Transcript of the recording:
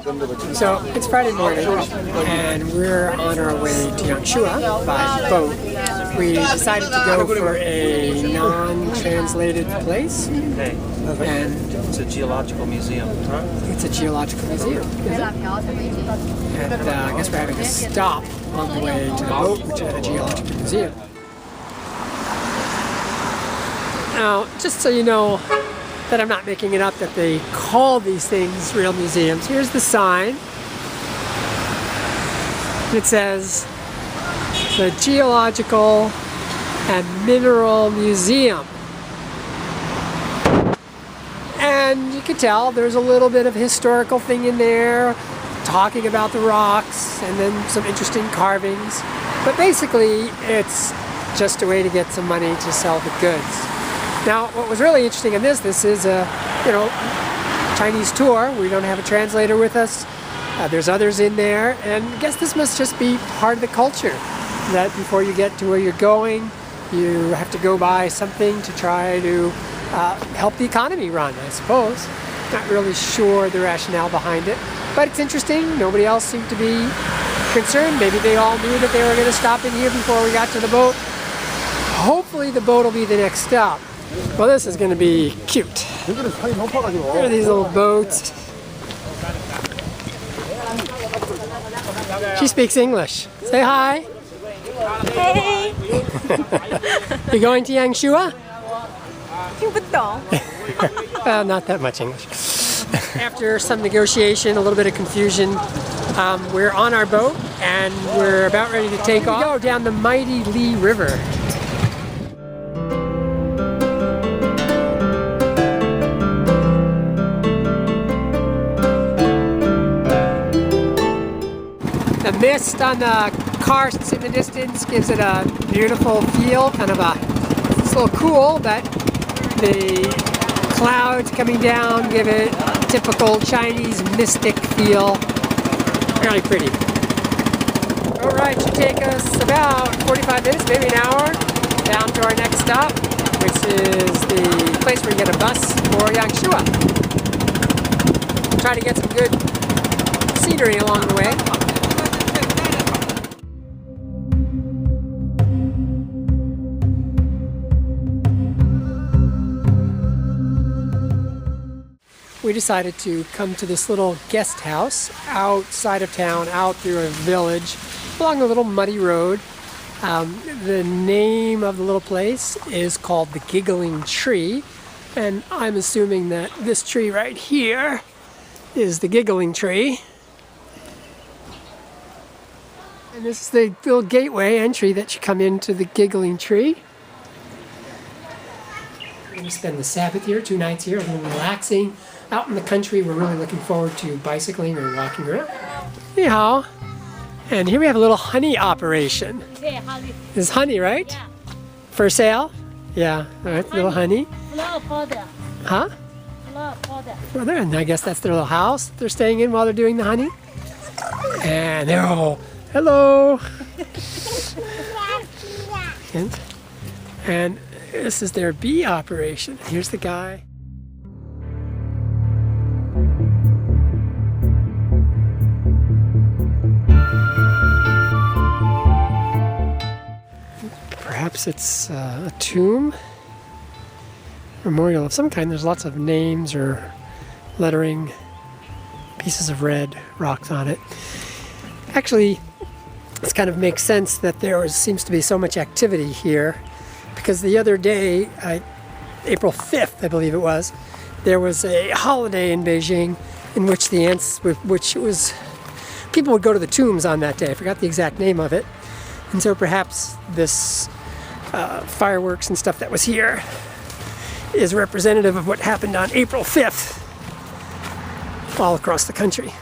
So it's Friday morning, and we're on our way to Yangshuo by boat. We decided to go for a non-translated place. Hey, And it's a geological museum. it's a geological museum. And I guess we're having a stop on the way to the boat, which is a geological museum. Now, just so you know that I'm not making it up, that they call these things real museums, here's the sign. It says, the Geological and Mineral Museum. And you can tell there's a little bit of a historical thing in there, talking about the rocks, and then some interesting carvings. But basically, it's just a way to get some money to sell the goods. Now, what was really interesting in this is a, Chinese tour. We don't have a translator with us. There's others in there, and I guess this must just be part of the culture, that before you get to where you're going, you have to go buy something to try to help the economy run, I suppose. Not really sure the rationale behind it, but it's interesting. Nobody else seemed to be concerned. Maybe they all knew that they were going to stop in here before we got to the boat. Hopefully the boat will be the next stop. Well, this is going to be cute. There are these little boats. She speaks English. Say hi. Hey. You going to Yangshuo? 听不懂. Not that much English. After some negotiation, a little bit of confusion, we're on our boat and we're about ready to take off. We go down the mighty Li River. The mist on the karsts in the distance gives it a beautiful feel, it's a little cool, but the clouds coming down give it a typical Chinese mystic feel. Really pretty. Alright, should take us about 45 minutes, maybe an hour, down to our next stop, which is the place where you get a bus for Yangshuo. Try to get some good scenery along the way. We decided to come to this little guest house outside of town, out through a village, along a little muddy road. The name of the little place is called the Giggling Tree, and I'm assuming that this tree right here is the Giggling Tree. And this is the little gateway entry that you come into the Giggling Tree. We're going to spend the Sabbath here, 2 nights here, a little relaxing. Out in the country, we're really looking forward to bicycling or walking around. Anyhow, and here we have a little honey operation. This is honey, right? Yeah. For sale? Yeah, all right, little honey. Flower powder. Huh? Flower powder. Well, there, and I guess that's their little house they're staying in while they're doing the honey. And they're all, hello. And this is their bee operation. Here's the guy. Perhaps it's a tomb, memorial of some kind. There's lots of names or lettering, pieces of red rocks on it. Actually, this kind of makes sense that seems to be so much activity here, because the other day, April 5th, I believe it was, there was a holiday in Beijing in which people would go to the tombs on that day. I forgot the exact name of it. And so perhaps this fireworks and stuff that was here is representative of what happened on April 5th all across the country.